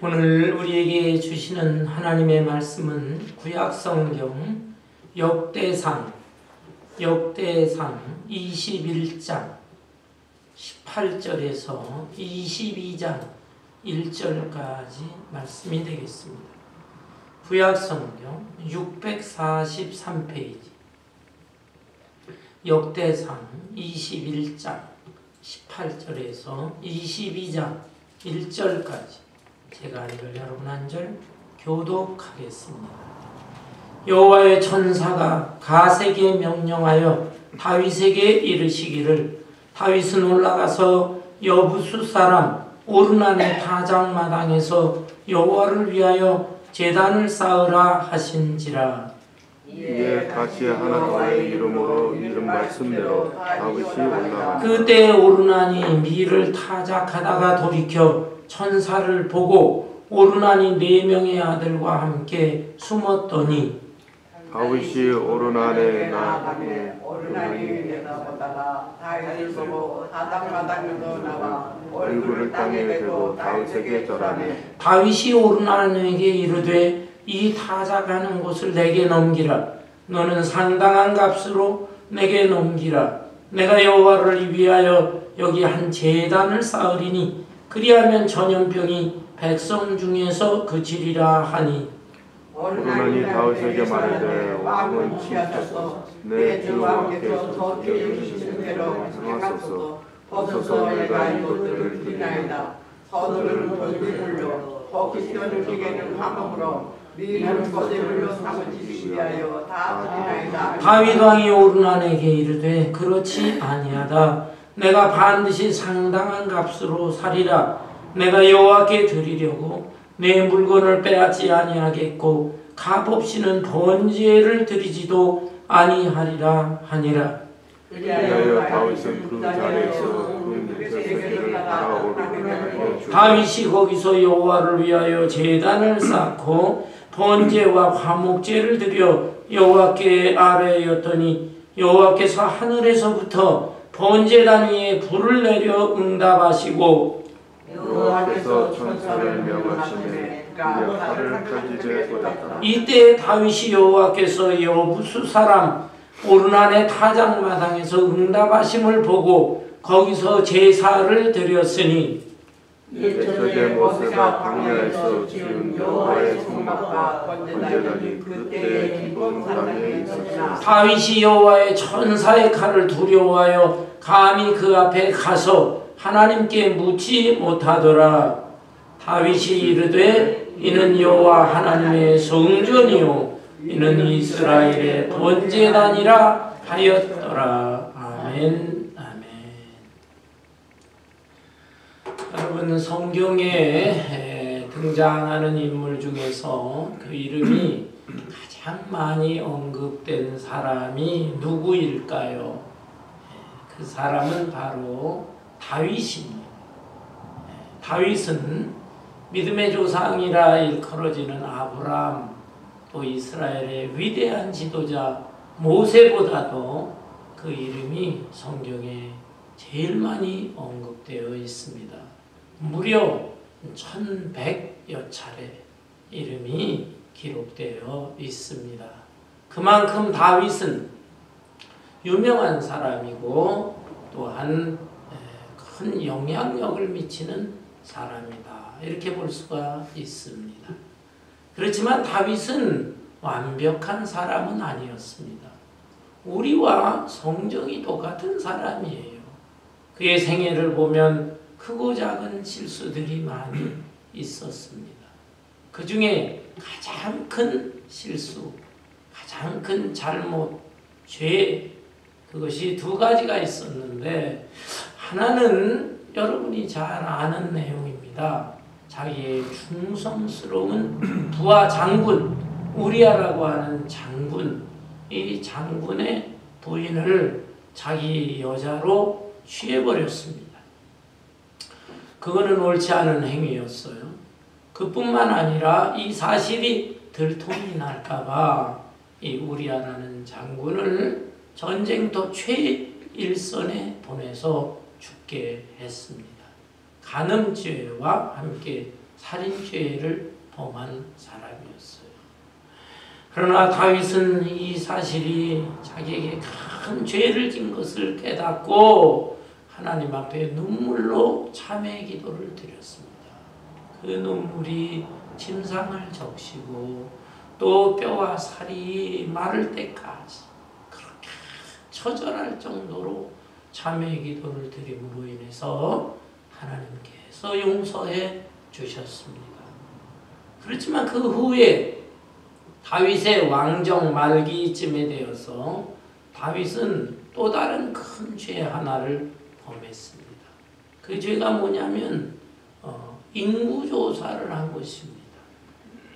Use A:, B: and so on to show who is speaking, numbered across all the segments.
A: 오늘 우리에게 주시는 하나님의 말씀은 구약성경 역대상 21장 18절에서 22장 1절까지 말씀이 되겠습니다. 구약성경 643페이지 역대상 21장 18절에서 22장 1절까지 제가 이걸 여러분 한 절 교독하겠습니다. 여호와의 천사가 갓에게 명령하여 다윗에게 이르시기를 다윗은 올라가서 여부수 사람 오르난의 타작마당에서 여호와를 위하여 제단을 쌓으라 하신지라.
B: 이에 다시 하나님의 이름으로 이른 말씀대로 다윗이 올라가니
A: 그때 오르난이 밀을 타작하다가 돌이켜 천사를 보고 오르난이 4명의 아들과 함께 숨었더니
B: 다윗이 오르난에 나가니
C: 오르난이 내다보다가 다윗을 보고 타작마당에서 나와
B: 얼굴을 땅에 대고 다윗에게 절하니
A: 다윗이 오르난에게 이르되 이 타작하는 곳을 내게 넘기라. 너는 상당한 값으로 내게 넘기라. 내가 여호와를 위하여 여기 한 제단을 쌓으리니 그리하면 전염병이 백성 중에서 그치리라 하니
B: 오르난이 다윗에게 말하되 왕은 취하셔서 내 주 왕께서 저 뒤에 주신 대로 행하소서. 벗어서 내가 이것들을 드리나이다. 서두르는 것을 물려 버기시는 기계는 화목으로 미는 것을 물려 삼으시기 위하여 다 드리나이다.
A: 다윗 왕이 오르난에게 이르되 그렇지 아니하다. 내가 반드시 상당한 값으로 사리라. 내가 여호와께 드리려고 내 물건을 빼앗지 아니하겠고 값 없이는 번제를 드리지도 아니하리라 하니라.
B: 그리하여 다윗은 그 자리에서 그 새끼를 따라오르니
A: 다윗이 거기서 여호와를 위하여 제단을 쌓고 번제와 화목제를 드려 여호와께 아뢰었더니 여호와께서 하늘에서부터 번제단 위에 불을 내려 응답하시고
B: 여호와께서 천사를 명하시매 그가 발을 펴지게 보였다.
A: 이때 다윗이 여호와께서 여부수 사람 오르난의 타작마당에서 응답하심을 보고 거기서 제사를 드렸으니
B: 옛적의 모세가 광야에서 지은 여호와의 성막과 번제단이 그때의 기본 땅에 있었으나
A: 다윗이 여호와의 천사의 칼을 두려워하여 감히 그 앞에 가서 하나님께 묻지 못하더라. 다윗이 이르되 이는 여호와 하나님의 성전이요 이는 이스라엘의 번제단이라 하였더라. 아멘. 아멘. 여러분, 성경에 등장하는 인물 중에서 그 이름이 가장 많이 언급된 사람이 누구일까요? 그 사람은 바로 다윗입니다. 다윗은 믿음의 조상이라 일컬어지는 아브라함, 또 이스라엘의 위대한 지도자 모세보다도 그 이름이 성경에 제일 많이 언급되어 있습니다. 무려 1100여 차례 이름이 기록되어 있습니다. 그만큼 다윗은 유명한 사람이고 또한 큰 영향력을 미치는 사람이다. 이렇게 볼 수가 있습니다. 그렇지만 다윗은 완벽한 사람은 아니었습니다. 우리와 성정이 똑같은 사람이에요. 그의 생애를 보면 크고 작은 실수들이 많이 있었습니다. 그 중에 가장 큰 실수, 가장 큰 잘못, 죄, 그것이 2가지가 있었는데 하나는 여러분이 잘 아는 내용입니다. 자기의 충성스러운 부하 장군 우리아라고 하는 장군, 이 장군의 부인을 자기 여자로 취해버렸습니다. 그거는 옳지 않은 행위였어요. 그뿐만 아니라 이 사실이 들통이 날까봐 이 우리아라는 장군을 전쟁터 최일선에 보내서 죽게 했습니다. 간음죄와 함께 살인죄를 범한 사람이었어요. 그러나 다윗은 이 사실이 자기에게 큰 죄를 진 것을 깨닫고 하나님 앞에 눈물로 참회 기도를 드렸습니다. 그 눈물이 침상을 적시고 또 뼈와 살이 마를 때까지 그렇게 처절할 정도로 참회 기도를 드림으로 인해서 하나님께서 용서해 주셨습니다. 그렇지만 그 후에 다윗의 왕정 말기쯤에 되어서 다윗은 또 다른 큰 죄 하나를 범했습니다. 그 죄가 뭐냐면 인구조사를 한 것입니다.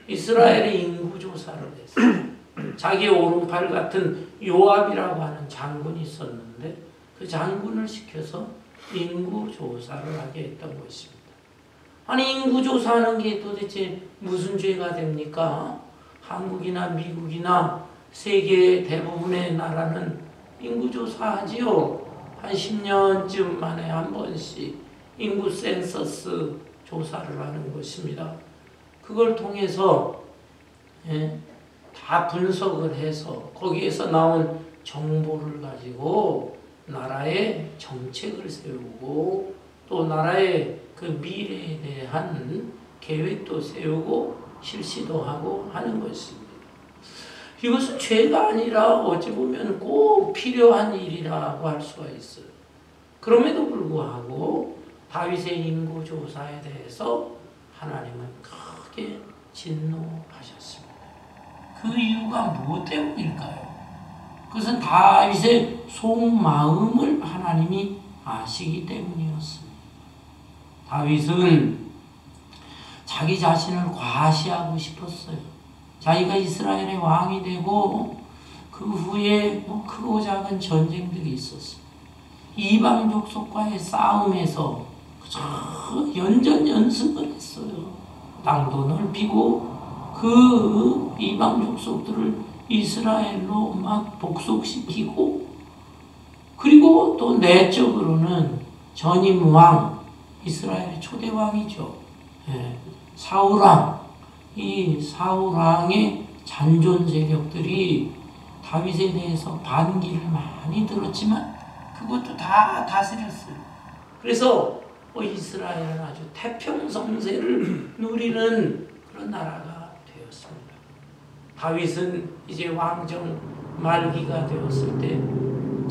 A: 이스라엘의 인구조사를 했어요. 자기 오른팔 같은 요압이라고 하는 장군이 있었는데 그 장군을 시켜서 인구조사를 하게 했던 것입니다. 아니 인구조사하는 게 도대체 무슨 죄가 됩니까? 한국이나 미국이나 세계 대부분의 나라는 인구조사하지요. 한 10년쯤 만에 한 번씩 인구 센서스 조사를 하는 것입니다. 그걸 통해서 다 분석을 해서 거기에서 나온 정보를 가지고 나라의 정책을 세우고 또 나라의 그 미래에 대한 계획도 세우고 실시도 하고 하는 것입니다. 이것은 죄가 아니라 어찌 보면 꼭 필요한 일이라고 할 수가 있어요. 그럼에도 불구하고 다윗의 인구조사에 대해서 하나님은 크게 진노하셨습니다. 그 이유가 무엇 때문일까요? 그것은 다윗의 속마음을 하나님이 아시기 때문이었습니다. 다윗은 자기 자신을 과시하고 싶었어요. 자기가 이스라엘의 왕이 되고 그 후에 크고 작은 전쟁들이 있었어요. 이방 족속과의 싸움에서 연전연승을 했어요. 땅도 넓히고 그 이방 족속들을 이스라엘로 막 복속시키고 그리고 또 내적으로는 전임 왕, 이스라엘의 초대 왕이죠. 사울왕, 이 사울왕의 잔존 세력들이 다윗에 대해서 반기를 많이 들었지만 그것도 다 다스렸어요. 그래서 이스라엘은 아주 태평성세를 누리는 그런 나라가 되었습니다. 다윗은 이제 왕정 말기가 되었을 때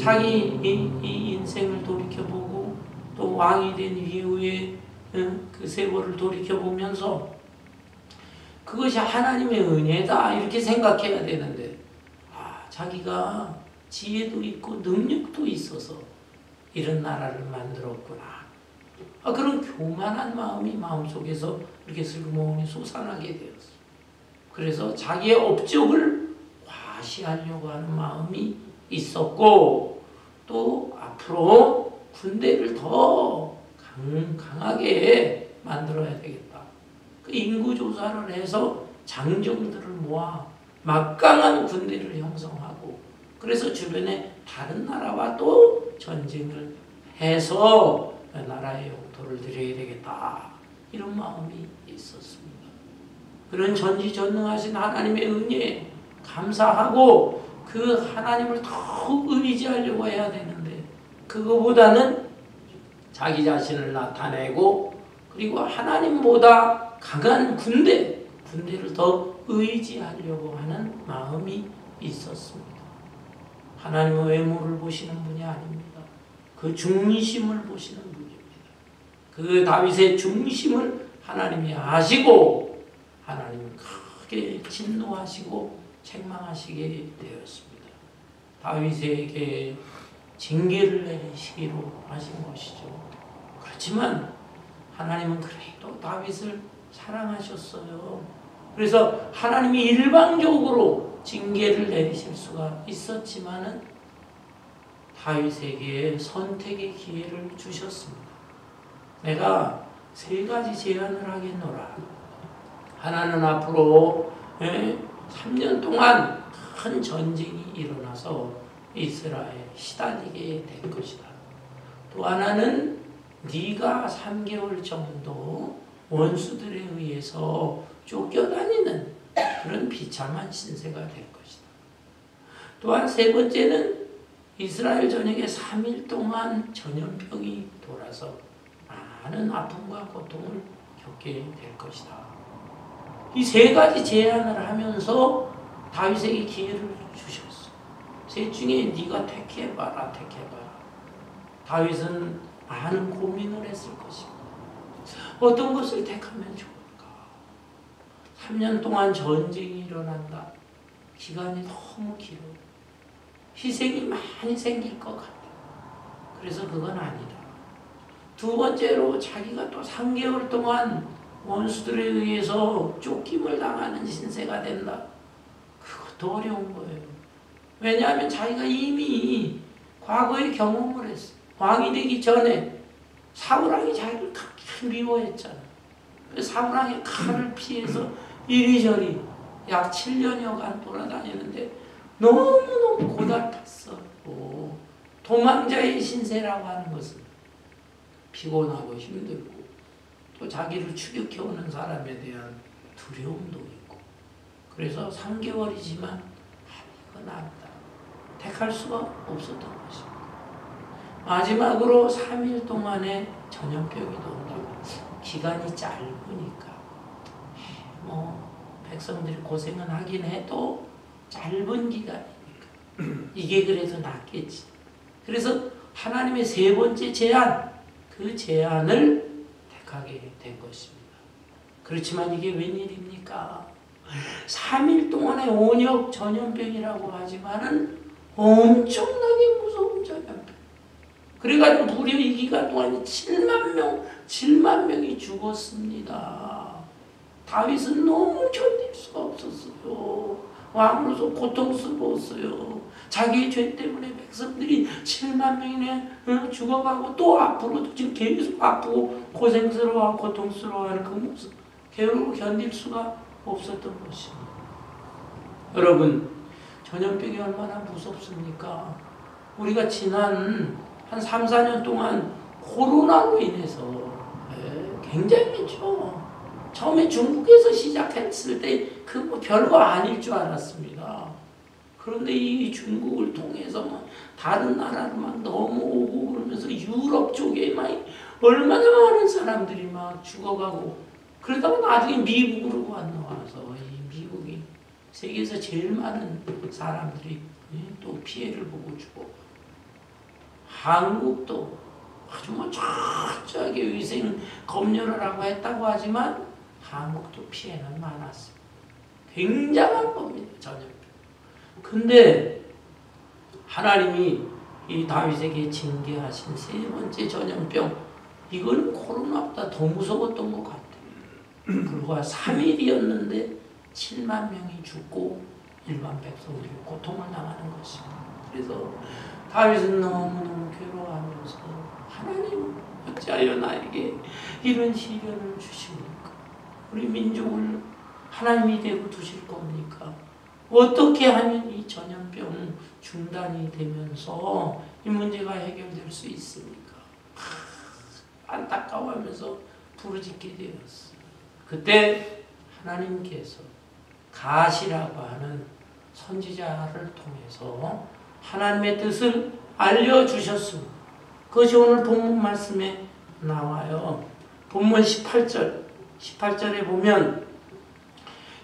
A: 자기 이 인생을 돌이켜보고 또 왕이 된 이후에 그 세월을 돌이켜보면서 그것이 하나님의 은혜다 이렇게 생각해야 되는데 자기가 지혜도 있고 능력도 있어서 이런 나라를 만들었구나. 그런 교만한 마음이 마음속에서 이렇게 슬그머니 솟아나게 되었어요. 그래서 자기의 업적을 과시하려고 하는 마음이 있었고 또 앞으로 군대를 더 강하게 만들어야 되겠다. 그 인구조사를 해서 장정들을 모아 막강한 군대를 형성하고 그래서 주변에 다른 나라와 또 전쟁을 해서 나라의 영토를 드려야 되겠다. 이런 마음이 있었습니다. 그런 전지전능하신 하나님의 은혜에 감사하고 그 하나님을 더욱 의지하려고 해야 되는데 그거보다는 자기 자신을 나타내고 그리고 하나님보다 강한 군대를 더 의지하려고 하는 마음이 있었습니다. 하나님은 외모를 보시는 분이 아닙니다. 그 중심을 보시는 분입니다. 그 다윗의 중심을 하나님이 아시고 하나님은 크게 진노하시고 책망하시게 되었습니다. 다윗에게 징계를 내리시기로 하신 것이죠. 그렇지만 하나님은 그래도 다윗을 사랑하셨어요. 그래서 하나님이 일방적으로 징계를 내리실 수가 있었지만은 다윗에게 선택의 기회를 주셨습니다. 내가 3가지 제안을 하겠노라. 하나는 앞으로 3년 동안 큰 전쟁이 일어나서 이스라엘 시달리게 될 것이다. 또 하나는 네가 3개월 정도 원수들에 의해서 쫓겨다니는 그런 비참한 신세가 될 것이다. 또한 세 번째는 이스라엘 전역에 3일 동안 전염병이 돌아서 많은 아픔과 고통을 겪게 될 것이다. 이 세 가지 제안을 하면서 다윗에게 기회를 주셨어. 셋 중에 네가 택해봐라. 다윗은 많은 고민을 했을 것입니다. 어떤 것을 택하면 좋을까? 3년 동안 전쟁이 일어난다. 기간이 너무 길어. 희생이 많이 생길 것 같아. 그래서 그건 아니다. 두 번째로 자기가 또 3개월 동안 원수들에 의해서 쫓김을 당하는 신세가 된다. 그것도 어려운 거예요. 왜냐하면 자기가 이미 과거에 경험을 했어. 왕이 되기 전에 사울왕이 자기를 그렇게 미워했잖아. 사울왕의 칼을 피해서 이리저리 약 7년여간 돌아다니는데 너무너무 고달팠어. 도망자의 신세라고 하는 것은 피곤하고 힘들고 또 자기를 추격해오는 사람에 대한 두려움도 있고, 그래서 3개월이지만 이건 아니다. 택할 수가 없었던 것입니다. 마지막으로 3일 동안의 전염병이 돈다고. 기간이 짧으니까 백성들이 고생은 하긴 해도 짧은 기간이니까 이게 그래도 낫겠지. 그래서 하나님의 세 번째 제안, 그 제안을 택하게 된 것입니다. 그렇지만 이게 웬일입니까? 3일 동안의 온역 전염병이라고 하지만은 엄청나게 무서운 전염병. 그래가지고 무려 이 기간 동안에 7만 명이 죽었습니다. 다윗은 너무 견딜 수가 없었어요. 왕으로서 고통스러웠어요. 자기의 죄 때문에 백성들이 7만 명이나 죽어가고 또 앞으로도 지금 계속 아프고 고생스러워하고 고통스러워하는 그 모습, 괴로움을 견딜 수가 없었던 것입니다. 여러분, 전염병이 얼마나 무섭습니까? 우리가 지난 한 3, 4년 동안 코로나로 인해서 굉장히 했죠. 처음에 중국에서 시작했을 때 그 뭐 별거 아닐 줄 알았습니다. 그런데 이 중국을 통해서 막 다른 나라로 막 넘어오고 그러면서 유럽 쪽에 막 얼마나 많은 사람들이 막 죽어가고, 그러다가 나중에 미국으로 건너와서 이 미국이 세계에서 제일 많은 사람들이 또 피해를 보고 죽어가고, 한국도 아주 뭐 철저하게 위생 검열을 하고 했다고 하지만 한국도 피해는 많았습니다. 굉장한 겁니다, 전염병. 근데 하나님이 이 다윗에게 징계하신 세 번째 전염병, 이건 코로나보다 더 무서웠던 것 같아요. 불과 3일이었는데 7만 명이 죽고 일반 백성들이 고통을 당하는 것입니다. 그래서 다윗은 너무너무 괴로워하면서 하나님, 어찌하여 나에게 이런 시련을 주십니까? 우리 민족을 하나님이 되고 두실 겁니까? 어떻게 하면 이 전염병 중단이 되면서 이 문제가 해결될 수 있습니까? 안타까워하면서 부르짖게 되었어. 그때 하나님께서 가시라고 하는 선지자를 통해서 하나님의 뜻을 알려주셨습니다. 그것이 오늘 본문 말씀에 나와요. 본문 18절에 보면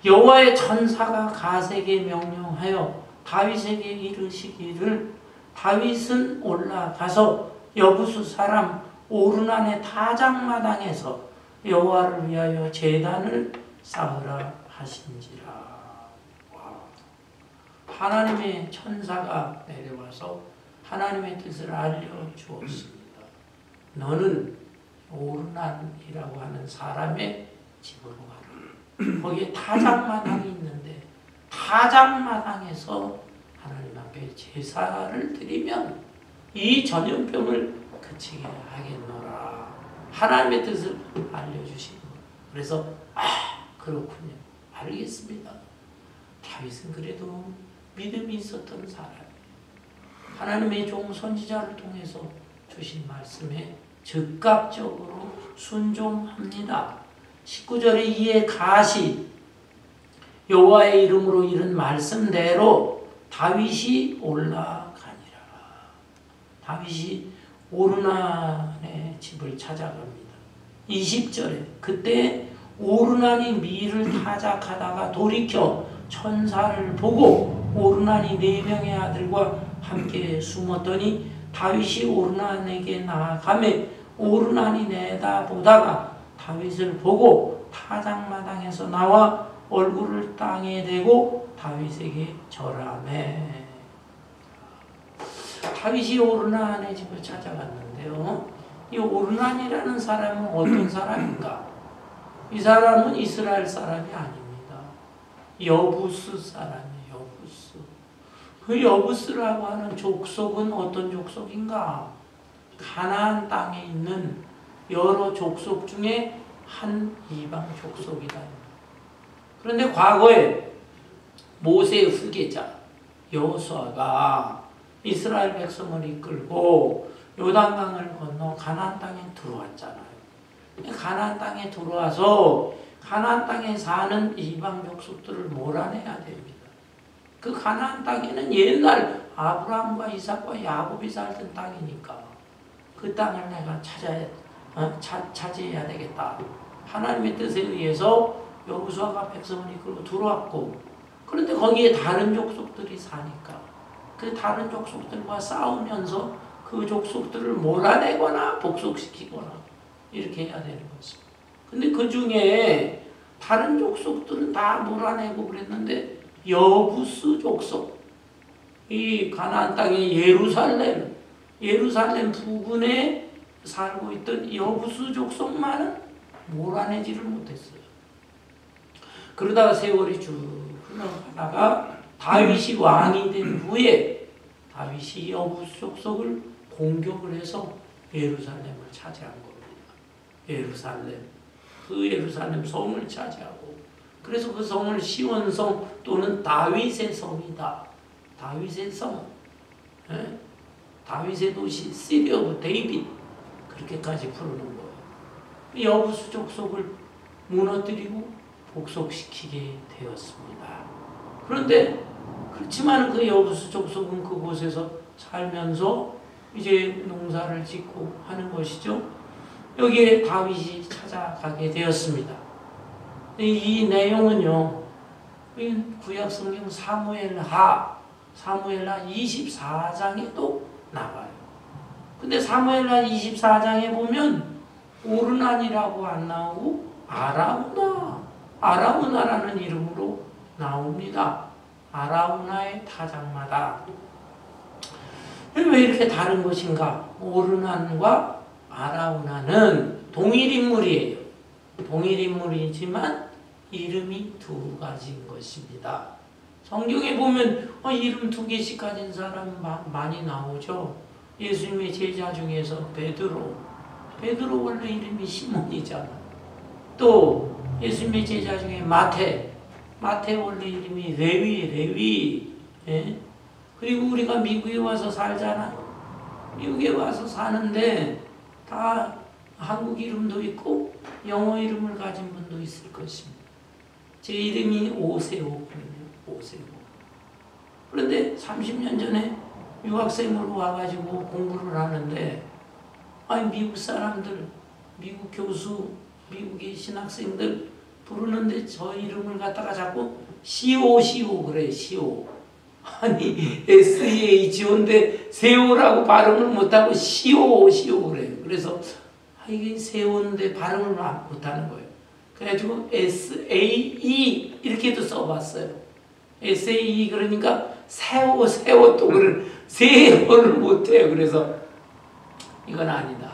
A: 여호와의 천사가 가세에게 명령하여 다윗에게 이르시기를, 다윗은 올라가서 여부수 사람 오르난의 타작마당에서 여호와를 위하여 제단을 쌓으라 하신지라. 하나님의 천사가 내려와서 하나님의 뜻을 알려주었습니다. 너는 오르난이라고 하는 사람의 집으로 가라. 거기에 타작마당이 있는데 타작마당에서 하나님 앞에 제사를 드리면 이 전염병을 그치게 하겠노라. 하나님의 뜻을 알려주신 거예요. 그래서 그렇군요. 알겠습니다. 다윗은 그래도 믿음이 있었던 사람이에요. 하나님의 종 선지자를 통해서 주신 말씀에 즉각적으로 순종합니다. 19절에 이에 갓이 여호와의 이름으로 이른 말씀대로 다윗이 올라가니라. 다윗이 오르난의 집을 찾아갑니다. 20절에 그때 오르난이 밀을 타작하다가 돌이켜 천사를 보고 오르난이 4명의 아들과 함께 숨었더니 다윗이 오르난에게 나아가매 오르난이 내다보다가 다윗을 보고 타작마당에서 나와 얼굴을 땅에 대고 다윗에게 절하매. 다윗이 오르난의 집을 찾아갔는데요. 이 오르난이라는 사람은 어떤 사람인가? 이 사람은 이스라엘 사람이 아닙니다. 여부스 사람이에요. 여부스. 그 여부스라고 하는 족속은 어떤 족속인가? 가나안 땅에 있는 여러 족속 중에 한 이방 족속이다. 그런데 과거에 모세의 후계자 여호수아가 이스라엘 백성을 이끌고 요단강을 건너 가나안 땅에 들어왔잖아요. 가나안 땅에 들어와서 가나안 땅에 사는 이방 족속들을 몰아내야 됩니다. 그 가나안 땅에는 옛날 아브라함과 이삭과 야곱이 살던 땅이니까 그 땅을 내가 차지해야 되겠다. 하나님의 뜻에 의해서 여호수아가 백성을 이끌고 들어왔고, 그런데 거기에 다른 족속들이 사니까 그 다른 족속들과 싸우면서 그 족속들을 몰아내거나 복속시키거나 이렇게 해야 되는 것입니다. 근데 그 중에 다른 족속들은 다 몰아내고 그랬는데 여부스 족속, 이 가나안 땅의 예루살렘 부근에 살고 있던 여부스 족속만은 몰아내지를 못했어요. 그러다가 세월이 쭉 흘러가다가 다윗이 왕이 된 후에 다윗이 여부스 족속을 공격을 해서 예루살렘을 차지한 겁니다. 그 예루살렘 성을 차지하고, 그래서 그 성을 시온성 또는 다윗의 성이다. 다윗의 성, 다윗의 도시, 시티 오브 데이빗, 그렇게까지 부르는 거예요. 여부스 족속을 무너뜨리고 복속시키게 되었습니다. 그런데 그렇지만 그 여부스 족속은 그곳에서 살면서 이제 농사를 짓고 하는 것이죠. 여기에 다윗이 찾아가게 되었습니다. 이 내용은요, 구약 성경 사무엘하 24장에 또 나와요. 근데 사무엘하 24장에 보면 오르난이라고 안 나오고 아라우나라는 이름으로 나옵니다. 아라우나의 타작마다. 왜 이렇게 다른 것인가? 오르난과 아라우나는 동일 인물이에요. 동일 인물이지만 이름이 두 가지인 것입니다. 성경에 보면 이름 두 개씩 가진 사람 많이 나오죠. 예수님의 제자 중에서 베드로 원래 이름이 시몬이잖아. 또 예수님의 제자 중에 마태 원래 이름이 레위. 예? 그리고 우리가 미국에 와서 살잖아. 미국에 와서 사는데 다 한국 이름도 있고 영어 이름을 가진 분도 있을 것입니다. 제 이름이 오세호거든요. 오세호. 그런데 30년 전에 유학생으로 와가지고 공부를 하는데, 미국 사람들, 미국 교수, 미국의 신학생들 부르는데 저 이름을 갖다가 자꾸 시오 그래, 시오. 아니, SEHO인데 세오라고 발음을 못하고 시오 그래요. 그래서 이게 세오인데 발음을 못하는 거예요. 그래가지고 SAE 이렇게도 써봤어요. SAE 그러니까 세오 또 그런 세오를 못해요. 그래서 이건 아니다.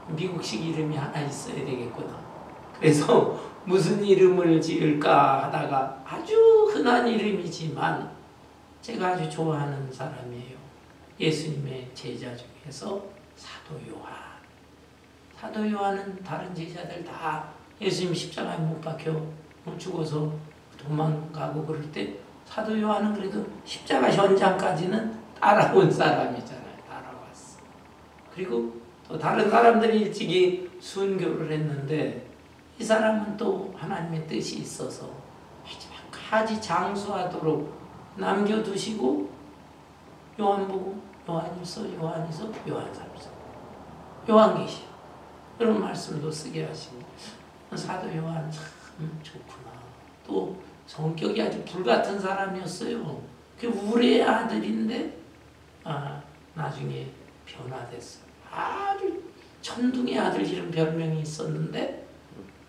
A: 미국식 이름이 하나 있어야 되겠구나. 그래서 무슨 이름을 지을까 하다가 아주 흔한 이름이지만 제가 아주 좋아하는 사람이에요. 예수님의 제자 중에서 사도 요한. 사도 요한은 다른 제자들 다 예수님 십자가에 못 박혀 죽어서 도망가고 그럴 때 사도 요한은 그래도 십자가 현장까지는 따라온 사람이잖아요. 따라왔어. 그리고 또 다른 사람들이 일찍이 순교를 했는데 이 사람은 또 하나님의 뜻이 있어서 마지막까지 장수하도록 남겨두시고 요한복음, 요한일서, 요한삼서, 요한계시 그런 말씀도 쓰게 하시고 사도 요한 참 좋구나. 또 성격이 아주 불같은 사람이었어요. 그 우리의 아들인데 나중에 변화됐어요. 아주 천둥의 아들 이런 별명이 있었는데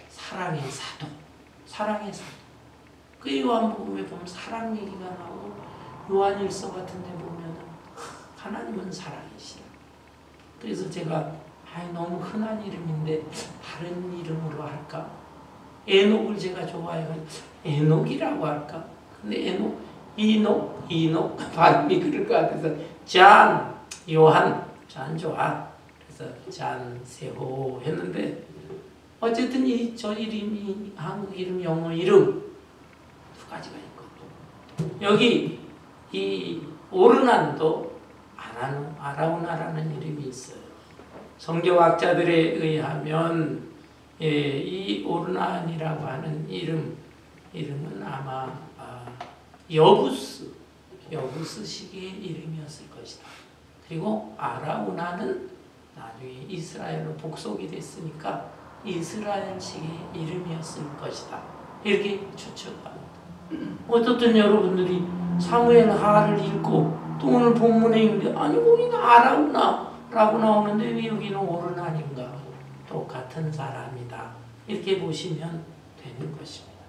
A: 사랑의 사도. 그 요한복음에 보면 사랑 얘기가 나오고 요한일서 같은 데 보면 하나님은 사랑이시라. 그래서 제가 너무 흔한 이름인데 다른 이름으로 할까? 에녹을 제가 좋아해가지고 에녹이라고 할까? 근데 이녹 발음이 그럴 것 같아서 잔 좋아. 그래서 잔 세호 했는데 어쨌든 저 이름이 한국 이름, 영어 이름 두 가지가 있거든요. 여기 이 오르난도 아라우나라는 이름이 있어요. 성경학자들에 의하면 이 오르난이라고 하는 이름은 아마 여부스 시기의 이름이었을 것이다. 그리고 아라우나는 나중에 이스라엘로 복속이 됐으니까 이스라엘식의 이름이었을 것이다. 이렇게 추측합니다. 어떻든 여러분들이 사무엘 하를 읽고 또 오늘 본문에 있는데 아니 거기는 아라우나라고 나오는데 왜 여기는 오르난인가? 똑같은 사람이다. 이렇게 보시면 되는 것입니다.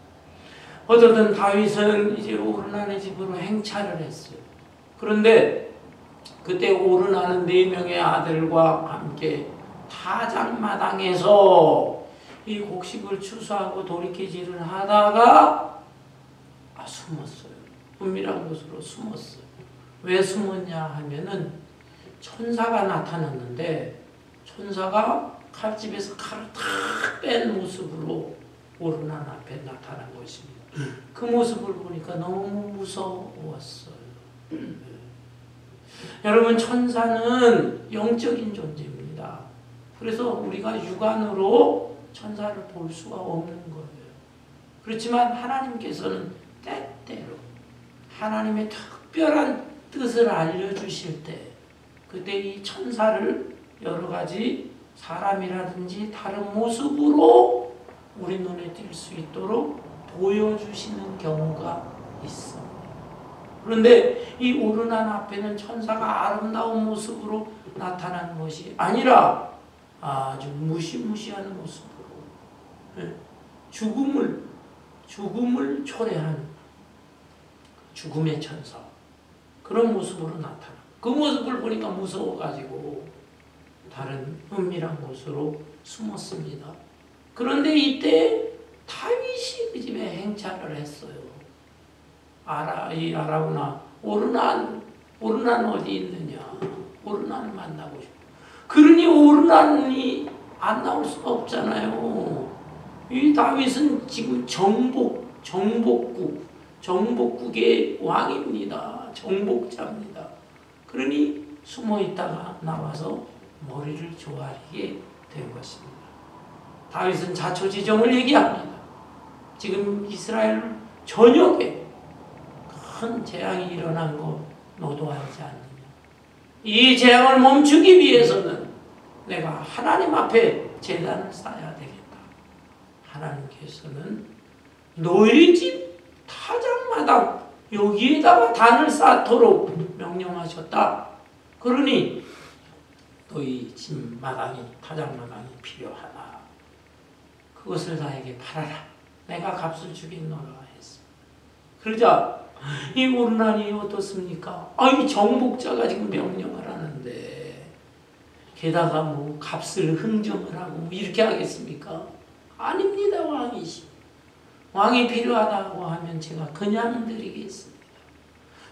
A: 어쨌든 다윗은 이제 오르난의 집으로 행차를 했어요. 그런데 그때 오르난은 4명의 아들과 함께 타작마당에서 이 곡식을 추수하고 돌이키질을 하다가 숨었어요. 은밀한 곳으로 숨었어요. 왜 숨었냐 하면은 천사가 나타났는데 천사가 칼집에서 칼을 탁 뺀 모습으로 오르난 앞에 나타난 것입니다. 그 모습을 보니까 너무 무서웠어요. 여러분 천사는 영적인 존재입니다. 그래서 우리가 육안으로 천사를 볼 수가 없는 거예요. 그렇지만 하나님께서는 때때로 하나님의 특별한 뜻을 알려주실 때 그때 이 천사를 여러 가지 사람이라든지 다른 모습으로 우리 눈에 띌 수 있도록 보여주시는 경우가 있습니다. 그런데 이 오르난 앞에는 천사가 아름다운 모습으로 나타난 것이 아니라 아주 무시무시한 모습으로 죽음을 초래한 죽음의 천사 그런 모습으로 나타나. 그 모습을 보니까 무서워가지고 다른 은밀한 곳으로 숨었습니다. 그런데 이때 다윗이 그 집에 행차를 했어요. 이 아라우나 오르난 어디 있느냐? 오르난을 만나고 싶어. 그러니 오르난이 안 나올 수가 없잖아요. 이 다윗은 지금 정복국의 왕입니다. 정복자입니다. 그러니 숨어 있다가 나와서 머리를 조아리게 된 것입니다. 다윗은 자초지종을 얘기합니다. 지금 이스라엘 전역에 큰 재앙이 일어난 거 너도 알지 않느냐. 이 재앙을 멈추기 위해서는 내가 하나님 앞에 제단을 쌓아야 되겠다. 하나님께서는 너희 집 타작마당 여기에다가 단을 쌓도록 명령하셨다. 그러니 너희 집 마당이 타작마당이 필요하다. 그것을 나에게 팔아라. 내가 값을 주겠노라 했습니다. 그러자 이 오르난이 어떻습니까? 이 정복자가 지금 명령을 하는데 게다가 뭐 값을 흥정을 하고 이렇게 하겠습니까? 아닙니다. 왕이 필요하다고 하면 제가 그냥 드리겠습니다.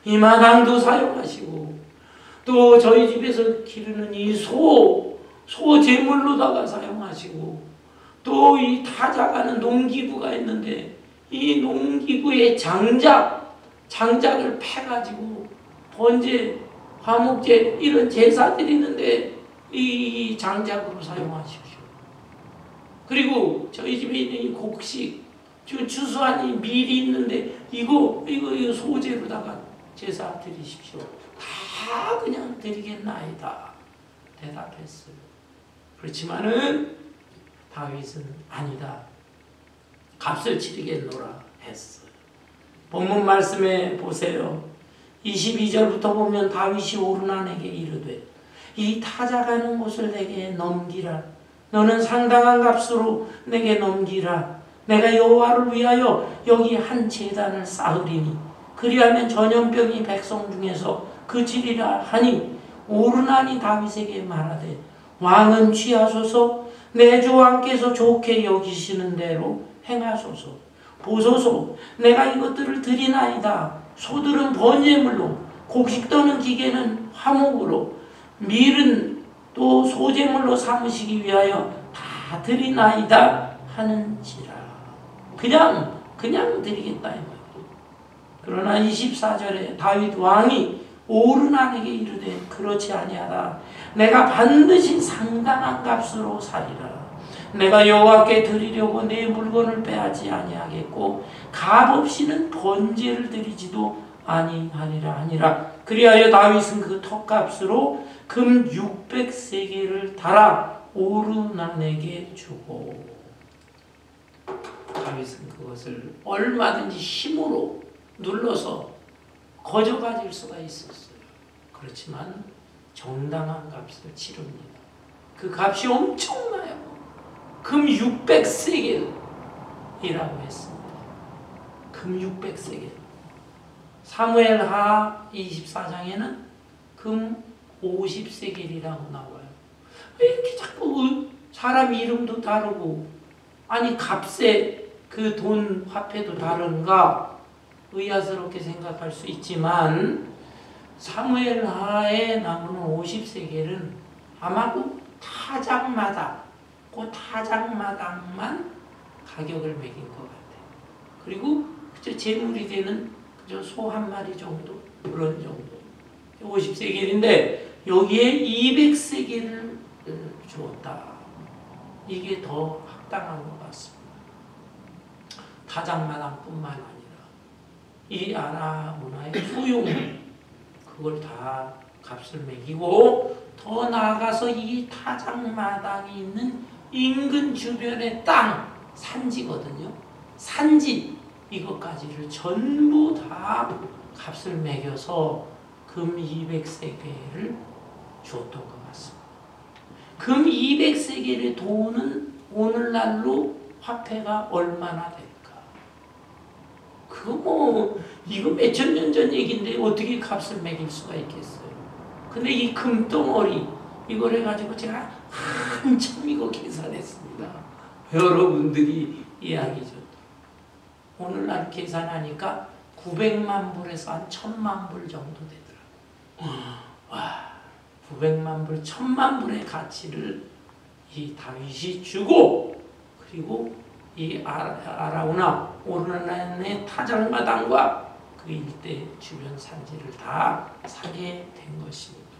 A: 이 마당도 사용하시고 또 저희 집에서 기르는 이 소 제물로다가 사용하시고 또 이 타작하는 농기구가 있는데 이 농기구의 장작을 패가지고 번제, 화목제 이런 제사 드리는데 이 장작으로 사용하십시오. 그리고 저희 집에 있는 이 곡식, 지금 추수한 이 밀이 있는데 이거 소재로다가 제사 드리십시오. 다 그냥 드리겠나이다 대답했어요. 그렇지만은 다윗은 아니다. 값을 치르겠노라 했어요. 본문 말씀에 보세요. 22절부터 보면 다윗이 오르난에게 이르되 이 타작하는 곳을 내게 넘기라. 너는 상당한 값으로 내게 넘기라. 내가 여호와를 위하여 여기 한 제단을 쌓으리니 그리하면 전염병이 백성 중에서 그치리라 하니 오르난이 다윗에게 말하되 왕은 취하소서 내 주 왕께서 좋게 여기시는 대로 행하소서. 보소서 내가 이것들을 드리나이다. 소들은 번제물로 곡식 떠는 기계는 화목으로 밀은 또 소제물로 삼으시기 위하여 다 드리나이다 하는지라. 그냥 드리겠다 이 말이에요. 그러나 24절에 다윗 왕이 오르난에게 이르되 그렇지 아니하다. 내가 반드시 상당한 값으로 사리라. 내가 여호와께 드리려고 내 물건을 빼앗지 아니하겠고 값없이는 번제를 드리지도 아니하니라 하니라. 그리하여 다윗은 그 턱값으로 금 600세겔을 달아 오르난에게 주고, 다윗은 그것을 얼마든지 힘으로 눌러서 거저가질 수가 있었어요. 그렇지만 정당한 값을 치릅니다. 그 값이 엄청나요. 금 600세겔이라고 했습니다. 금 600세겔. 사무엘하 24장에는 금 50세겔이라고 나와요. 왜 이렇게 자꾸 사람 이름도 다르고, 아니 값의 그 돈 화폐도 다른가 의아스럽게 생각할 수 있지만, 사무엘하에 나오는 50세겔은 아마도 타작마다 그 타작마당만 가격을 매긴 것 같아요. 그리고 그저 제물이 되는 그저 소 한 마리 정도, 그런 정도. 50세겔인데 여기에 200세겔을 주었다. 이게 더 합당한 것 같습니다. 타작마당뿐만 아니라 이 아라우나의 소유물, 그걸 다 값을 매기고, 더 나아가서 이 타작마당이 있는 인근 주변의 땅, 산지거든요. 산지 이것까지를 전부 다 값을 매겨서 금 200세겔을 주었던 것 같습니다. 금 200세겔의 돈은 오늘날로 화폐가 얼마나 될까? 그거 이거 몇천 년 전 얘기인데 어떻게 값을 매길 수가 있겠어요? 근데 이 금덩어리 이걸 해가지고 제가 한참 이거 계산했습니다. 여러분들이 이야기죠. 오늘날 계산하니까 900만 불에서 한 1000만 불 정도 되더라고요. 와, 900만 불, 1000만 불의 가치를 이 다윗이 주고, 그리고 이 아라우나 오르난의 타작마당과 그 일대 주변 산지를 다 사게 된 것입니다.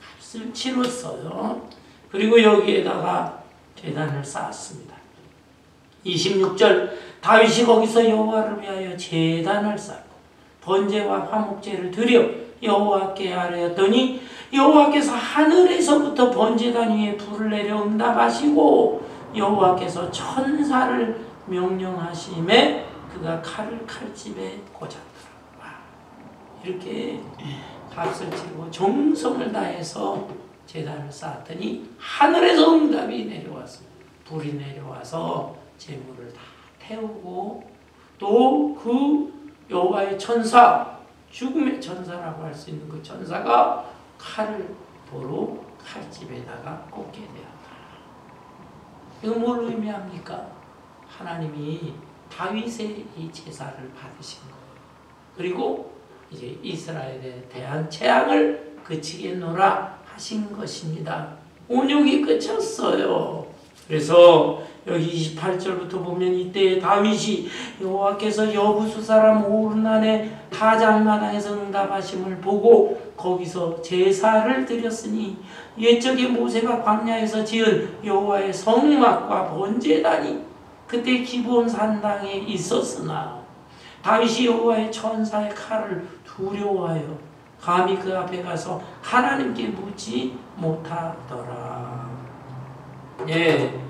A: 값을 치렀어요. 그리고 여기에다가 제단을 쌓았습니다. 26절, 다윗이 거기서 여호와를 위하여 제단을 쌓고 번제와 화목제를 드려 여호와께 아뢰었더니 여호와께서 하늘에서부터 번제단 위에 불을 내려 응답하시고 여호와께서 천사를 명령하심에 그가 칼을 칼집에 꽂았더라. 이렇게 값을 치고 정성을 다해서 제단을 쌓았더니 하늘에서 응답이 내려왔습니다. 불이 내려와서 제물을 다 태우고, 또 그 여호와의 천사, 죽음의 천사라고 할 수 있는 그 천사가 칼을 도로 칼집에다가 꽂게 되었다. 이건 뭘 의미합니까? 하나님이 다윗의 이 제사를 받으신 거예요. 그리고 이제 이스라엘에 대한 재앙을 그치겠노라 하신 것입니다. 온용이 끝이었어요. 그래서 여기 28절부터 보면 이때 다윗이 여호와께서 여부수 사람 오르난의 타작마당에서 응답하심을 보고 거기서 제사를 드렸으니 옛적에 모세가 광야에서 지은 여호와의 성막과 번제단이 그때 기브온 산당에 있었으나 다윗이 여호와의 천사의 칼을 두려워하여 감히 그 앞에 가서 하나님께 묻지 못하더라. 예,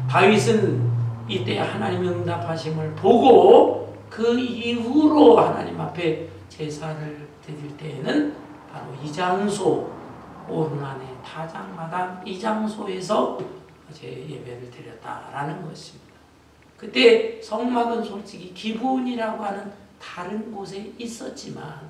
A: 다윗은 이때 하나님의 응답하심을 보고 그 이후로 하나님 앞에 제사를 드릴 때에는 바로 이 장소, 오르난의 타작마당 이 장소에서 제 예배를 드렸다라는 것입니다. 그때 성막은 솔직히 기브온이라고 하는 다른 곳에 있었지만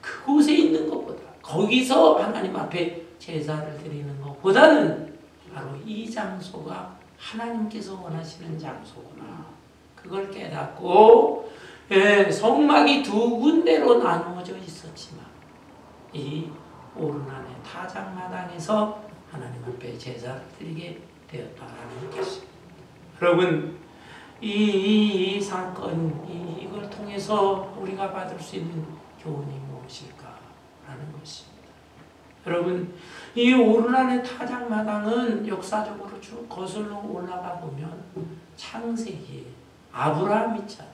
A: 그곳에 있는 것보다 거기서 하나님 앞에 제사를 드리는 것보다는 바로 이 장소가 하나님께서 원하시는 장소구나. 그걸 깨닫고 성막이 두 군데로 나누어져 있었지만 이 오르난의 타작마당에서 하나님 앞에 제사를 드리게 되었다라는 것입니다. 여러분 이 사건 이걸 통해서 우리가 받을 수 있는 교훈이 무엇일까라는 것입니다. 여러분 이 오르난의 타작마당은 역사적으로 쭉 거슬러 올라가 보면 창세기에 아브라함 있잖아요.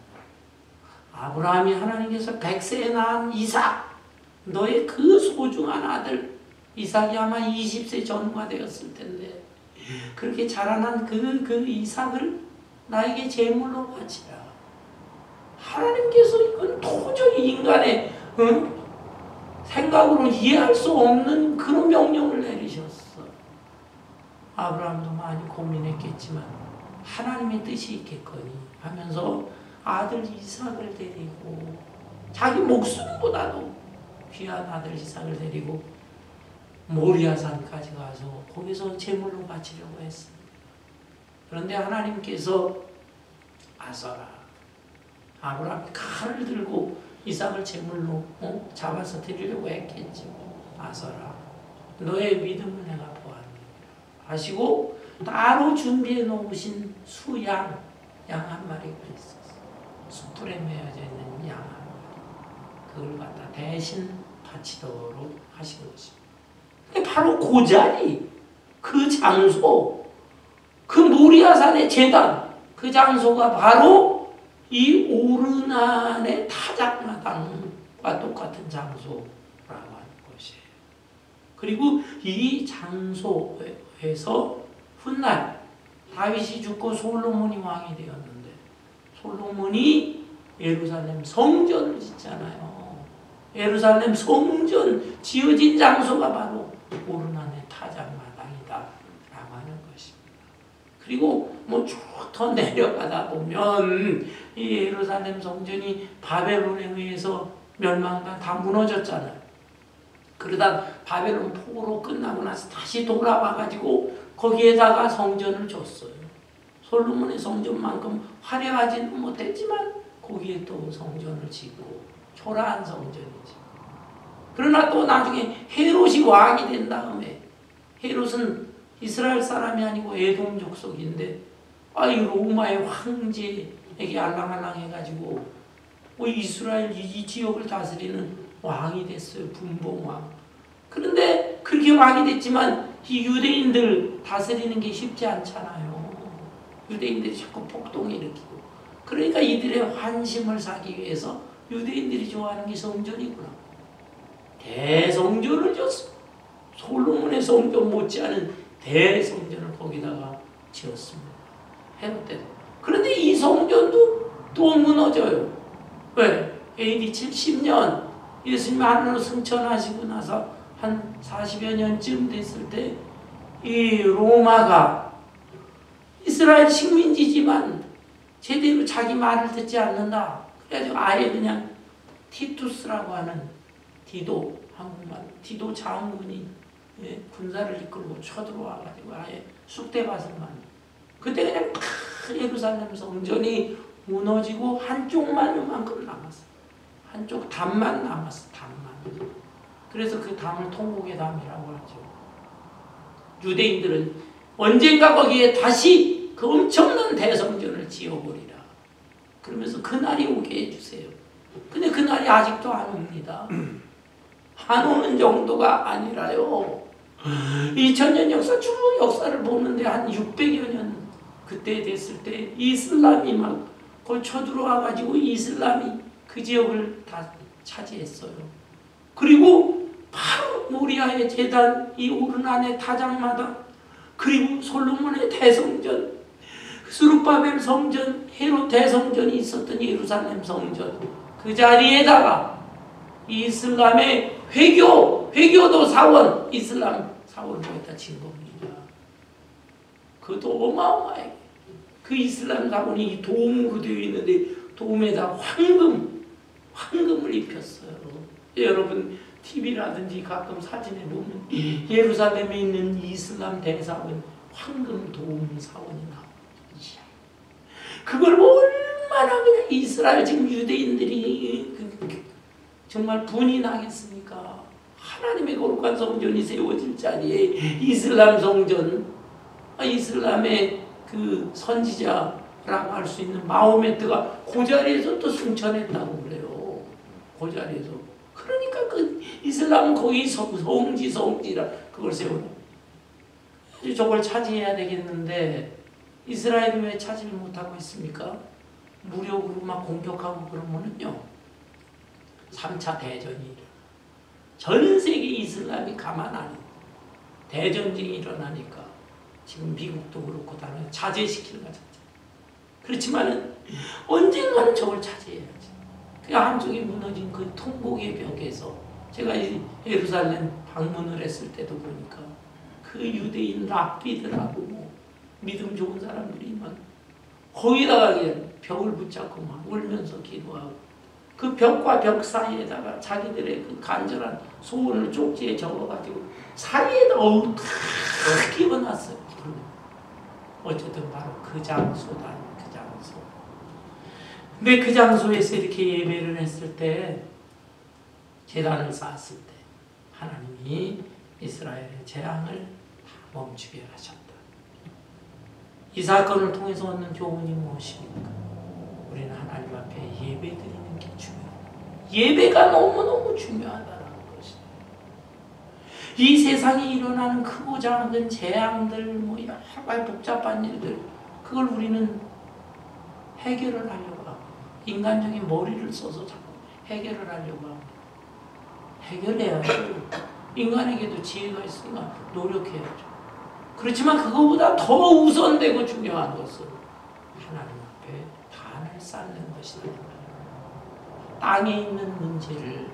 A: 아브라함이 하나님께서 100세에 낳은 이삭 너의 그 소중한 아들 이삭이 아마 20세 전후가 되었을 텐데 그렇게 자라난 그 이삭을 나에게 제물로 바치라. 하나님께서 이건 도저히 인간의 생각으로 이해할 수 없는 그런 명령을 내리셨어. 아브라함도 많이 고민했겠지만 하나님의 뜻이 있겠거니 하면서 아들 이삭을 데리고 자기 목숨보다도 귀한 아들 이삭을 데리고 모리아산까지 가서 거기서 제물로 바치려고 했습니다. 그런데 하나님께서 아서라 아브라함이 칼을 들고 이삭을 제물로 잡아서 드리려고 했겠지. 아서라 너의 믿음을 내가 보았느니라 하시고 따로 준비해 놓으신 수양 양 한 마리가 있었어. 숯불에 매어져 있는 양 한 마리 그걸 갖다 대신 바치도록 하신 것입니다. 바로 그 자리 그 장소 그 모리아산의 제단 그 장소가 바로 이 오르난의 타작마당과 똑같은 장소라고 하는 것이에요. 그리고 이 장소에서 훗날 다윗이 죽고 솔로몬이 왕이 되었는데 솔로몬이 예루살렘 성전을 짓잖아요. 예루살렘 성전 지어진 장소가 바로 오르난의 타작마당이다 라고 하는 것입니다. 그리고 뭐 쭉 더 내려가다 보면 이 예루살렘 성전이 바벨론에 의해서 멸망당 다 무너졌잖아요. 그러다 바벨론 포로로 끝나고 나서 다시 돌아와가지고 거기에다가 성전을 줬어요. 솔로몬의 성전만큼 화려하지는 못했지만 거기에 또 성전을 짓고 초라한 성전이지. 그러나 또 나중에 헤롯이 왕이 된 다음에 헤롯은 이스라엘 사람이 아니고 에돔 족속인데 이 로마의 황제에게 알랑알랑 해가지고 이스라엘 이 지역을 다스리는 왕이 됐어요. 분봉왕. 그런데 그렇게 왕이 됐지만 이 유대인들 다스리는 게 쉽지 않잖아요. 유대인들이 자꾸 폭동을 일으키고 그러니까 이들의 환심을 사기 위해서 유대인들이 좋아하는 게 성전이구나. 대성전을 줬어. 솔로몬의 성전 못지않은 대성전을 거기다가 지었습니다. 헤롯 때도. 그런데 이 성전도 또 무너져요. 왜? AD 70년 예수님이 하늘로 승천하시고 나서 한 40여 년쯤 됐을 때 이 로마가 이스라엘 식민지지만 제대로 자기 말을 듣지 않는다. 그래가지고 아예 그냥 티투스라고 하는 디도, 한국말 디도 장군이 군사를 이끌고 쳐들어와가지고 아예 쑥대밭을 만들고 그때 그냥 예루살렘 성전이 무너지고 한쪽만 요만큼 남았어. 한쪽 담만 남았어. 담만. 그래서 그 담을 통곡의 담이라고 하죠. 유대인들은 언젠가 거기에 다시 그 엄청난 대성전을 지어버리라. 그러면서 그날이 오게 해주세요. 근데 그날이 달이 아직도 안 옵니다. 안 오는 정도가 아니라요. 2000년 역사 쭉 역사를 보는데 한 600여 년 그때 됐을 때 이슬람이 막 거기 쳐들어와 가지고 이슬람이 그 지역을 다 차지했어요. 그리고 바로 모리아의 제단, 이 오르난의 타작마다, 그리고 솔로몬의 대성전, 스룹바벨 성전, 헤롯 대성전이 있었던 예루살렘 성전, 그 자리에다가 이슬람의 회교도 사원, 이슬람 사원을 거기다 진 겁니다. 그것도 어마어마해. 그 이슬람 사원이 도움으로 되어 있는데 도움에다 황금을 입혔어요. 여러분 TV라든지 가끔 사진에 보면 예루살렘에 있는 이슬람 대사원 황금 도움 사원이 나옵니다. 그걸 얼마나 그냥 이스라엘 지금 유대인들이 정말 분이 나겠습니까? 하나님의 거룩한 성전이 세워질 자리에 이슬람 성전, 이슬람의 그 선지자라고 할 수 있는 마호메트가 그 자리에서 또 승천했다고 그래요. 그 자리에서. 그러니까 그 이슬람은 거기 성지라 그걸 세우는. 저걸 차지해야 되겠는데 이스라엘이 왜 차지를 못하고 있습니까? 무력으로 막 공격하고 그러면은요 3차 대전이 일어나. 전 세계 이슬람이 가만 안 해. 대전쟁이 일어나니까 지금 미국도 그렇고 다른 자제시키는 거죠. 그렇지만은 언젠가는 저걸 차지해야지. 그 한쪽이 무너진 그 통곡의 벽에서 제가 예루살렘 방문을 했을 때도 보니까 그 유대인 랍비들하고 뭐 믿음 좋은 사람들이 막 거기다가 그냥 벽을 붙잡고 막 울면서 기도하고 그 벽과 벽 사이에다가 자기들의 그 간절한 소원을 쪽지에 적어가지고 사이에다 탁 끼워놨어요. 어쨌든 바로 그 장소다. 그 장소. 근데 그 장소에서 이렇게 예배를 했을 때, 제단을 쌓았을 때 하나님이 이스라엘의 재앙을 다 멈추게 하셨다. 이 사건을 통해서 얻는 교훈이 무엇입니까? 우리는 하나님 앞에 예배드리는 게 중요합니다. 예배가 너무너무 중요하다는 것이에요. 이 세상에 일어나는 크고 작은 재앙들, 뭐 여러 가지 복잡한 일들, 그걸 우리는 해결을 하려고 합니다. 인간적인 머리를 써서 자꾸 해결을 하려고 합니다. 해결해야죠. 인간에게도 지혜가 있으니까 노력해야죠. 그렇지만 그거보다 더 우선되고 중요한 것은 하나님 앞에 단을 쌓는 것이다. 땅에 있는 문제를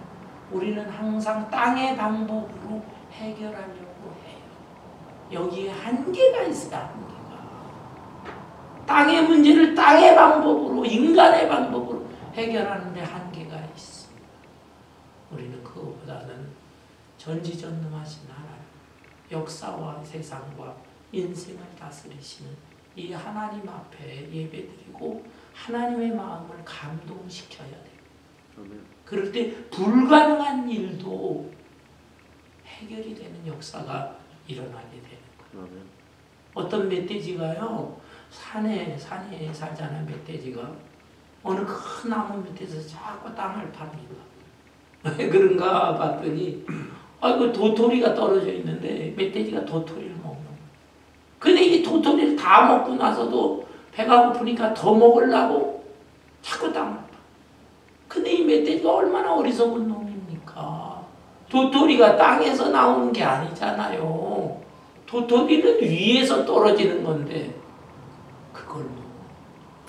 A: 우리는 항상 땅의 방법으로 해결하려고 해요. 여기에 한계가 있어요. 한계가. 땅의 문제를 땅의 방법으로, 인간의 방법으로 해결하는데 한계가 있습니다. 우리는 그것보다는 전지전능하신 하나님, 역사와 세상과 인생을 다스리시는 이 하나님 앞에 예배드리고 하나님의 마음을 감동시켜야 돼요. 그럴 때 불가능한 일도 해결이 되는 역사가 일어나게 되는 거예요. 어떤 멧돼지가요, 산에 살잖아요. 멧돼지가 어느 큰 나무 밑에서 자꾸 땅을 팝니다. 왜 그런가 봤더니 그 도토리가 떨어져 있는데 멧돼지가 도토리를 먹는 거예요. 근데 이 도토리를 다 먹고 나서도 배가 고프니까 더 먹으려고 자꾸 땅을 파. 근데 이 멧돼지가 얼마나 어리석은 놈입니까? 도토리가 땅에서 나오는 게 아니잖아요. 도토리는 위에서 떨어지는 건데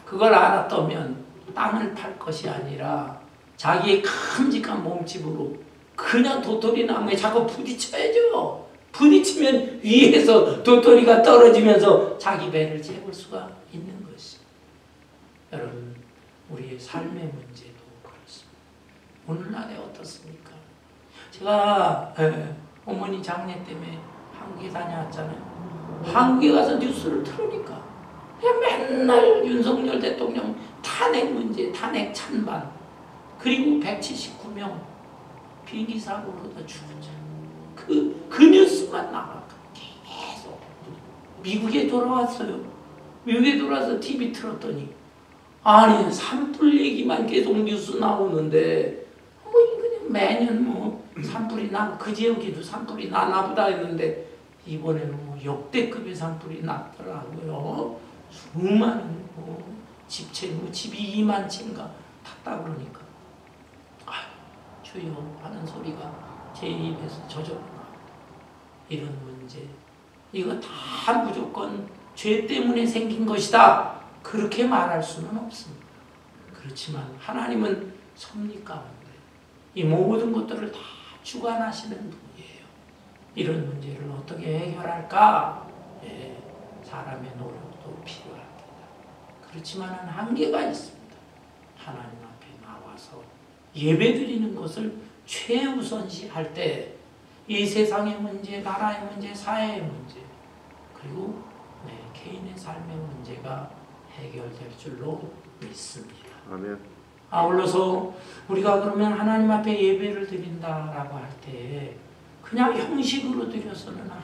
A: 그걸 알았다면 땅을 팔 것이 아니라 자기의 큼직한 몸집으로 그냥 도토리 나무에 자꾸 부딪혀야죠. 부딪히면 위에서 도토리가 떨어지면서 자기 배를 채울 수가 있는 것이. 여러분, 우리의 삶의 문제도 그렇습니다. 오늘날에 어떻습니까? 제가 어머니 장례 때문에 한국에 다녀왔잖아요. 한국에 가서 뉴스를 들으니까 그냥 맨날 윤석열 대통령 탄핵 문제, 탄핵 찬반, 그리고 179명 비행기 사고로 다 죽었잖아요. 그 뉴스만 나가. 계속. 미국에 돌아왔어요. 미국에 돌아와서 TV 틀었더니 아니 산불 얘기만 계속 뉴스 나오는데 매년 뭐 산불이 나고 그 지역에도 산불이 나나 보다 했는데 이번에는 뭐 역대급의 산불이 났더라고요. 수많은 뭐 집채, 뭐 집이 2만 채인가 탔다 그러니까 아유 주여 하는 소리가 제 입에서 저절로 나옵니다. 이런 문제 이거 다 무조건 죄 때문에 생긴 것이다 그렇게 말할 수는 없습니다. 그렇지만 하나님은 섭리 가운데 이 모든 것들을 다 주관하시는 분이에요. 이런 문제를 어떻게 해결할까? 예, 사람의 노력도 필요합니다. 그렇지만 한계가 있습니다. 하나님 앞에 나와서 예배드리는 것을 최우선시 할 때 이 세상의 문제, 나라의 문제, 사회의 문제 그리고 개인의 삶의 문제가 해결될 줄로 믿습니다.
B: 아멘.
A: 아울러서 우리가 그러면 하나님 앞에 예배를 드린다라고 할 때 그냥 형식으로 드려서는 안 돼요.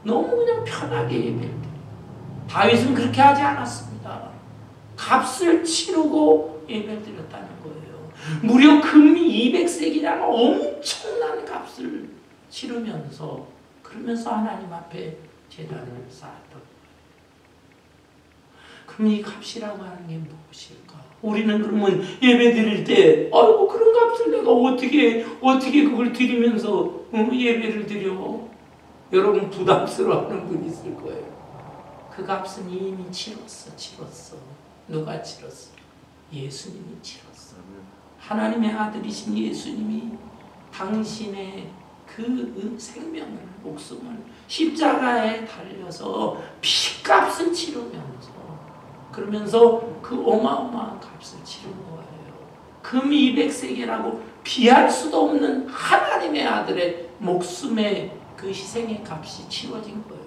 A: 너무 그냥 편하게 예배를 드려요. 다윗은 그렇게 하지 않았습니다. 값을 치르고 예배를 드렸다는 거예요. 무려 금 200세기라는 엄청난 값을 치르면서 그러면서 하나님 앞에 제단을 쌓았던 거예요. 그럼 이 값이라고 하는 게 무엇일까? 우리는 그러면 예배 드릴 때 아이고 그런 값을 내가 어떻게 그걸 드리면서 예배를 드려? 여러분 부담스러워하는 분 있을 거예요. 그 값은 이미 치렀어. 누가 치렀어? 예수님이 치렀어. 하나님의 아들이신 예수님이 당신의 그 생명을, 목숨을 십자가에 달려서 피값을 치르면서 그러면서 그 어마어마한 값을 치른 거예요. 금 200세계라고 비할 수도 없는 하나님의 아들의 목숨의 그 희생의 값이 치러진 거예요.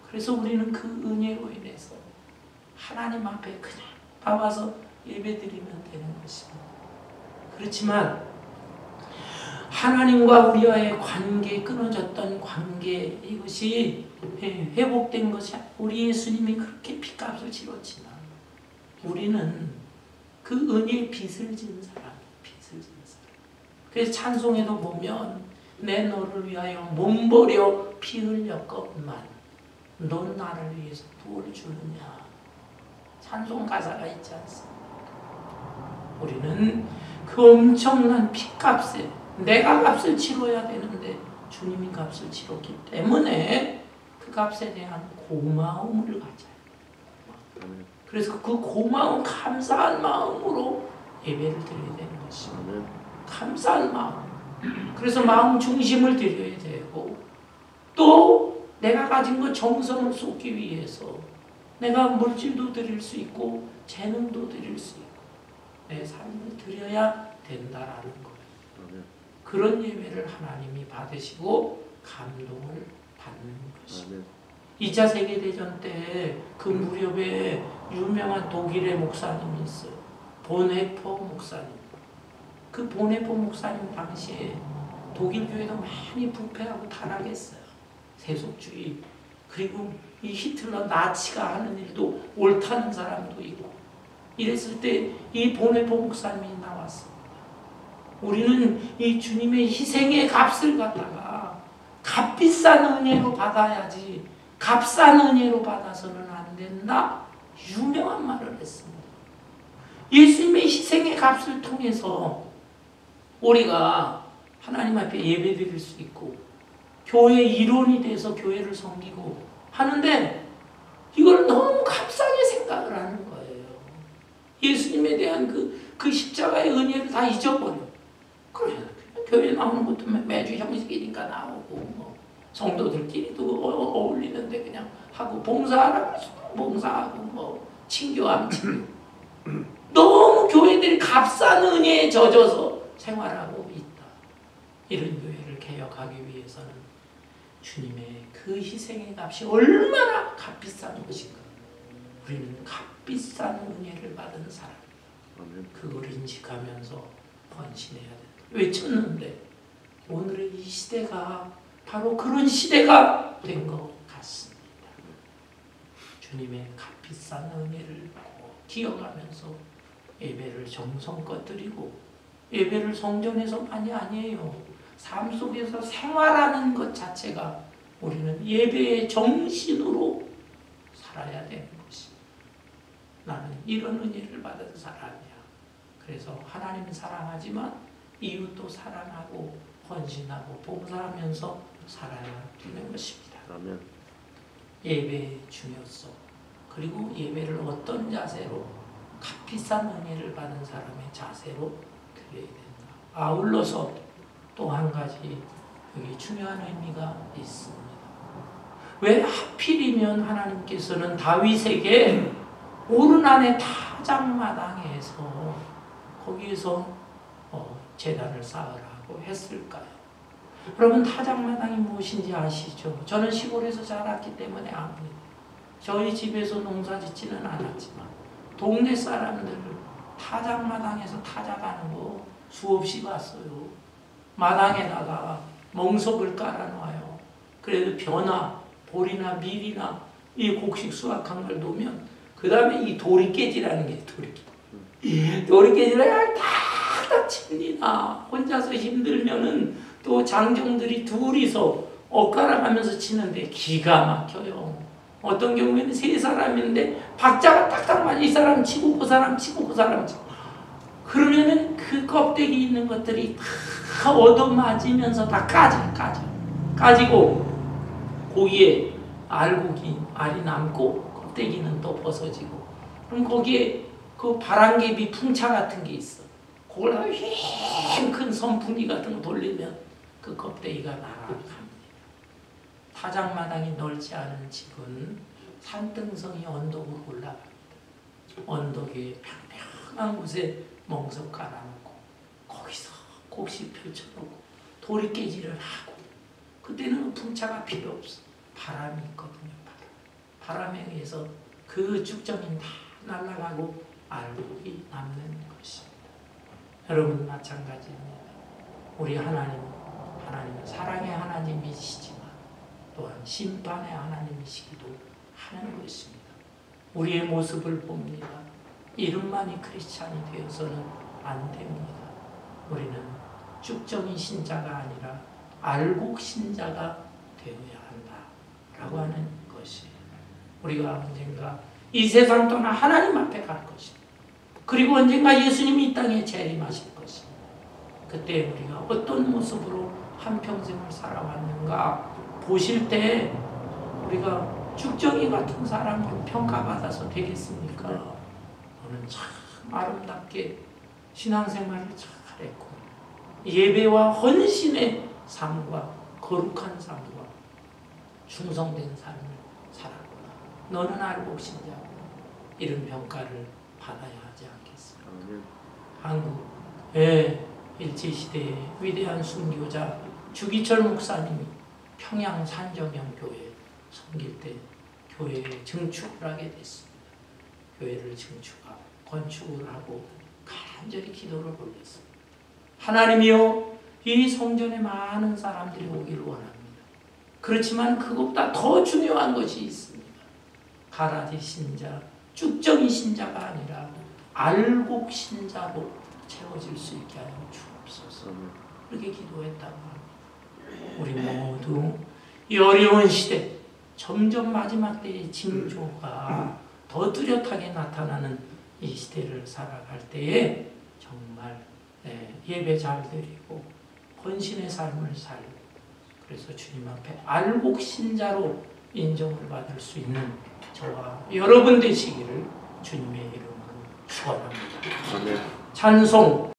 A: 그래서 우리는 그 은혜로 인해서 하나님 앞에 그냥 나와서 예배드리면 되는 것입니다. 그렇지만 하나님과 우리와의 관계, 끊어졌던 관계 이것이 회복된 것이 우리 예수님이 그렇게 피값을 치렀지만 우리는 그 은혜의 빚을 진 사람. 그래서 찬송에도 보면 내 너를 위하여 몸버려 피 흘렸건만 넌 나를 위해서 뭘 주느냐. 찬송 가사가 있지 않습니까? 우리는 그 엄청난 피값에 내가 값을 치러야 되는데 주님이 값을 치렀기 때문에 그 값에 대한 고마움을 가져요. 그래서 그 고마움, 감사한 마음으로 예배를 드려야 되는 것입니다. 감사한 마음. 그래서 마음 중심을 드려야 되고 또 내가 가진 것 정성을 쏟기 위해서 내가 물질도 드릴 수 있고 재능도 드릴 수 있고 내 삶을 드려야 된다라는 거예요. 그런 예배를 하나님이 받으시고 감동을 받는 것입니다. 2차 세계대전 때 그 무렵에 유명한 독일의 목사님이 있어요. 본헤퍼 목사님. 그 본헤퍼 목사님 당시에 독일 교회도 많이 부패하고 타락했어요. 세속주의. 그리고 이 히틀러 나치가 하는 일도 옳다는 사람도 있고 이랬을 때 이 본헤퍼 목사님이 나왔습니다. 우리는 이 주님의 희생의 값을 갖다가 값비싼 은혜로 받아야지 값싼 은혜로 받아서는 안 된다. 유명한 말을 했습니다. 예수님의 희생의 값을 통해서 우리가 하나님 앞에 예배드릴 수 있고 교회 일원이 돼서 교회를 섬기고 하는데 이걸 너무 값싸게 생각을 하는 거예요. 예수님에 대한 그 십자가의 은혜를 다 잊어버려. 그래, 교회 나오는 것도 매주 형식이니까 나오고 뭐 성도들끼리도 어울리는데 그냥 하고 봉사하라고 해서 봉사하고 뭐 친교하면 친교. 너무 교회들이 값싼 은혜에 젖어서 생활하고 있다. 이런 교회를 개혁하기 위해서는 주님의 그 희생의 값이 얼마나 값비싼 것인가. 우리는 값비싼 은혜를 받은 사람. 그걸 인식하면서 헌신해야 된다. 외쳤는데 오늘의 이 시대가 바로 그런 시대가 된 것 같습니다. 주님의 값비싼 은혜를 꼭 기억하면서 예배를 정성껏 드리고 예배를 성전에서만이 아니에요. 삶 속에서 생활하는 것 자체가 우리는 예배의 정신으로 살아야 되는 것이. 나는 이런 은혜를 받은 사람이야. 그래서 하나님은 사랑하지만 이웃도 사랑하고 헌신하고 봉사하면서 살아야 되는 것입니다.
B: 아멘.
A: 예배의 중요성, 그리고 예배를 어떤 자세로, 값비싼 은혜를 받은 사람의 자세로 드려야 된다. 아울러서 또 한 가지 여기 중요한 의미가 있습니다. 왜 하필이면 하나님께서는 다윗에게 오르난의 타작마당에서 거기에서 제단을 쌓으라고 했을까요? 여러분, 타작마당이 무엇인지 아시죠? 저는 시골에서 자랐기 때문에 압니다. 저희 집에서 농사 짓지는 않았지만 동네 사람들 타작마당에서 타작하는 거 수없이 봤어요. 마당에다가 멍석을 깔아놔요. 그래도 벼나 보리나 밀이나 이 곡식 수확한 걸 놓으면 그 다음에 이 도리깨지라는 게 도리깨지를 탁탁 칩니다. 혼자서 힘들면은 또 장정들이 둘이서 엇갈아 가면서 치는데 기가 막혀요. 어떤 경우에는 세 사람인데 박자가 딱딱 맞아. 이 사람 치고 그 사람 치고 그 사람 치고. 그러면은 그 껍데기 있는 것들이 다 얻어맞으면서 다 까지고 고기에 알이 남고 껍데기는 또 벗어지고. 그럼 거기에 그 바람개비 풍차 같은 게 있어. 그걸 휘 큰 선풍기 같은 거 돌리면 그 껍데기가 날아갑니다. 타작마당이 넓지 않은 집은 산등성이 언덕으로 올라갑니다. 언덕에 평평한 곳에 멍석 깔아놓고 거기서 곡식 펼쳐놓고 도리깨질을 하고, 그때는 풍차가 필요 없어. 바람이 있거든요. 바람에 의해서 그 쭉정이 다 날아가고 알곡이 남는 것입니다. 여러분 마찬가지입니다. 우리 하나님은 사랑의 하나님이시지만 또한 심판의 하나님이시기도 하는 것입니다. 우리의 모습을 봅니다. 이름만이 크리스찬이 되어서는 안 됩니다. 우리는 쭉정이 신자가 아니라 알곡 신자가 되어야 한다라고 하는 것이에요. 우리가 언젠가 이 세상 떠나 하나님 앞에 갈 것입니다. 그리고 언젠가 예수님이 이 땅에 재림하실 것입니다. 그때 우리가 어떤 모습으로 한평생을 살아왔는가 보실 때 우리가 쭉정이 같은 사람으로 평가받아서 되겠습니까? 너는 참 아름답게 신앙생활을 잘했고 예배와 헌신의 삶과 거룩한 삶과 충성된 삶을 살았구나. 너는 알곡 신자고. 이런 평가를 받아야 하지 않겠습니까? 한국 일제시대의 위대한 순교자 주기철 목사님이 평양 산정형 교회 섬길 때 교회에 증축을 하게 됐습니다. 교회를 증축하고 건축을 하고 간절히 기도를 올렸습니다. 하나님이여, 이 성전에 많은 사람들이 오기를 원합니다. 그렇지만 그것보다 더 중요한 것이 있습니다. 가라지 신자, 쭉정이 신자가 아니라 알곡 신자로 채워질 수 있게 하여 주옵소서. 그렇게 기도했다고 합니다. 우리 모두 이 어려운 시대, 점점 마지막 때의 징조가 더 뚜렷하게 나타나는 이 시대를 살아갈 때에 정말 예배 잘 드리고 헌신의 삶을 살고, 그래서 주님 앞에 알곡 신자로 인정을 받을 수 있는 저와 여러분 되시기를 주님의 이름으로 축원합니다. 찬송